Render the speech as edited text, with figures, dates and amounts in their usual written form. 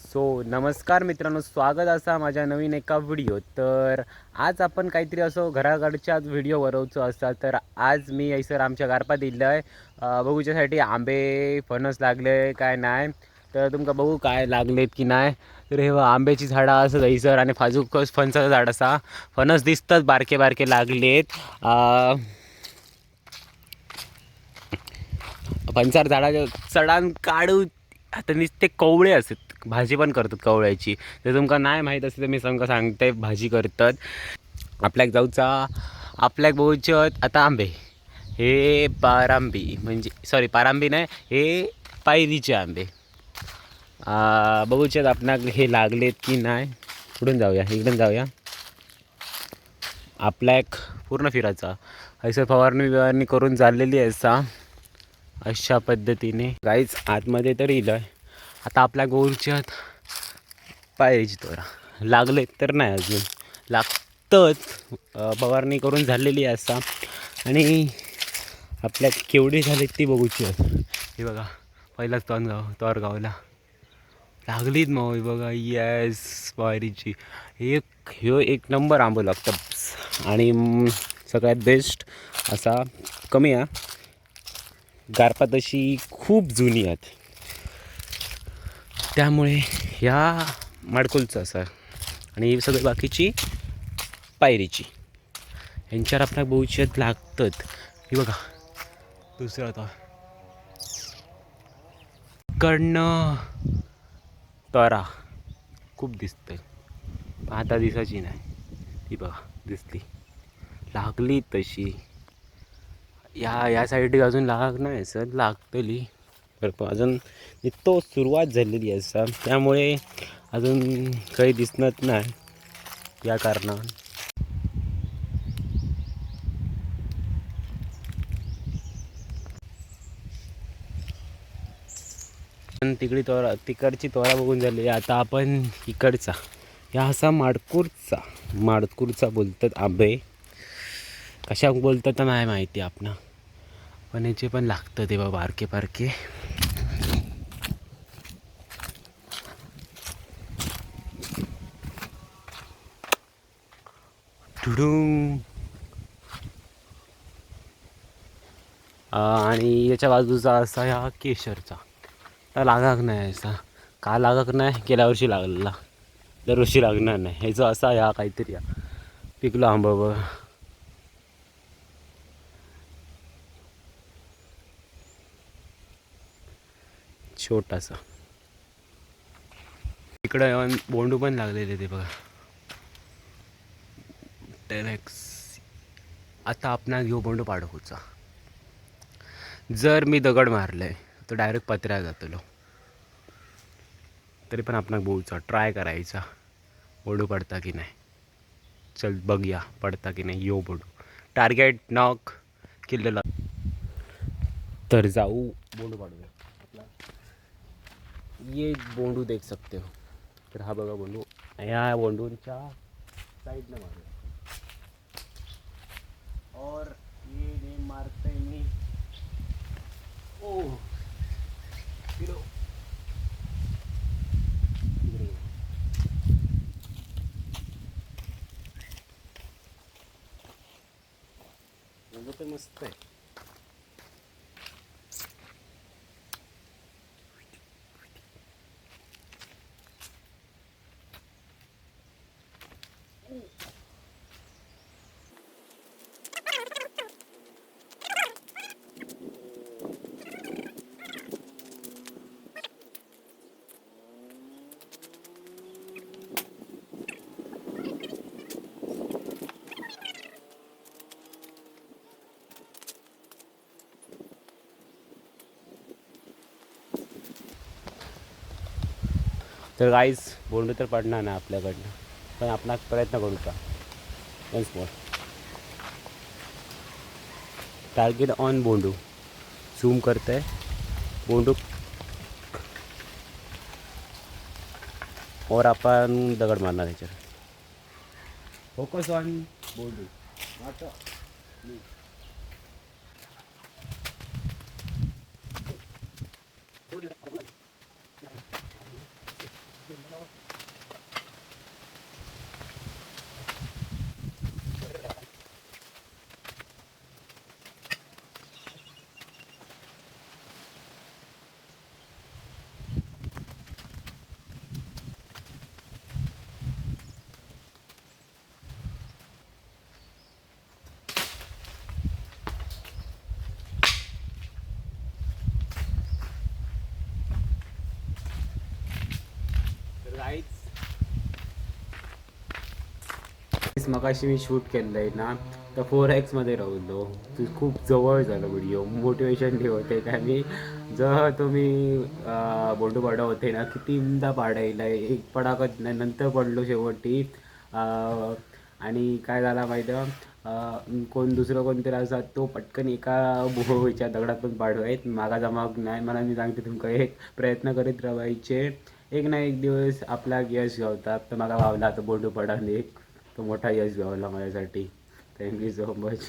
So नमस्कार मित्रांनो, स्वागत असा माझ्या नवीन एका व्हिडिओ. तर आज आपण काहीतरी असो घराकडच्या व्हिडिओ बनवचो असा. तर आज मी ऐसर आमच्या गारपा दिलं आहे बघूच्यासाठी आंबे फणस लागले काय नाही. तर तुमका बघू काय लागलेत की नाही. तर हे आंब्याची झाडं असं ऐसर आणि फाजूकच फणसाचं झाड असा. फणस दिसतात बारके बारके लागलेत. फणसार झाडाच्या चढान काढू आता नुसते कवळे असतात. भाजी पण करतात कवळ्याची. जर तुमका नाही माहीत असेल तर मी सांगते भाजी करतात. आपल्याक जाऊचा आपल्याक बघूच्यात आता आंबे. हे पारांबी म्हणजे सॉरी पारांबी नाही, हे पायरीचे आंबे बघूच्यात आपणाक हे लागलेत की नाही. पुढून जाऊया, इकडून जाऊया. आपल्याक पूर्ण फिरायचा ऐसर फवारणी करून चाललेली असा अशा पद्धतीने. गाईच आतमध्ये तर येईल आहे. आता आपल्या गोरच्यात पायरीची तोरा लागले तर नाही, अजून लागतंच. फवारणी करून झालेली असा. आणि आपल्या केवढी झाली ती बघूची आहे. हे बघा, पहिलाच तोर गावला लागलीत मग. बघा येस पायरीची एक नंबर आंबो लागतं. आणि सगळ्यात बेस्ट असा कमी आहे, गारपा तशी खूप जुनी आहेत. त्यामुळे ह्या माडकोलचं असं आणि ही सगळी बाकीची पायरीची ह्यांच्यावर आपल्या बहुशेत लागतात. ही बघा दुसरा तो कडनं तरा खूप दिसतंय. आता दिसायची नाही, ती बघा दिसली लागली तशी. या साईडला अजून लाग नाही सर, लागतली बरं अजून तो सुरुवात झालेली असा. त्यामुळे अजून काही दिसत नाही या कारणान. तिकडे तिकडची तोरा बघून झाली. आता आपण इकडचा या असा माडकूरचा बोलतात आंबे. कशा बोलतात तर नाही माहिती आपण, पण याचे पण लागतं तेव्हा बारके बारके. आणि याच्या बाजूचा असा ह्या केशरचा. तर लागाक नाही असा, का लागाक नाही, गेल्या वर्षी लागलेला, दरवर्षी लागणार नाही. ह्याचं असा ह्या काहीतरी पिकलो आंबा बघा. छोटासा इकडं येऊन बोंडू पण लागलेले ते बघा टेरेक्स. आता आपणा घेऊ बोंडू पाडूचा. जर मी दगड मारले तर डायरेक्ट पत्र्या जातलो. तरी पण आपणाक बोलचा ट्राय करायचा बोंडू पडता की नाही. चल बघूया पडता की नाही. यो बोंडू टार्गेट नॉक केलेला. तर जाऊ बोंडू पाडूया. आपला ये बोंडू देख सकते हो. तर हा बघा बोंडू, या बोंडूंच्या साईडनं मारूया. और ये नेम मारते मी. ओ किलो बोंडू तर मस्त आहे. तर गाईस बोंडू तर पडणार नाही आपल्याकडनं, पण आपण प्रयत्न करू का. Once more target on Bondu. Zoom करते बोंडू और आपण दगड मारणार याच्यावर. Focus on Bondu. मगाशी मी शूट केलंय ना तर 4x मध्ये राहलो. तू खूप जवळ झालं व्हिडिओ. मोटिवेशन ठेवते काय मी जर तुम्ही बोंडू पाडा होते ना कितींदा पाडायला एक पडाकत नाही नंतर पडलो शेवटी. आणि काय झाला माहिती कोण दुसरं कोणतरी असतात तो पटकन एका भोच्या दगडात पण पाडवायत मागा जमाग नाही. मला मी सांगते तुमका एक प्रयत्न करीत राहायचे. एक ना एक दिवस आपला यश गावतात. तर मला वावला आता बोंडू पडाने एक तो मोठा यश गावला माझ्यासाठी. Thank you so much.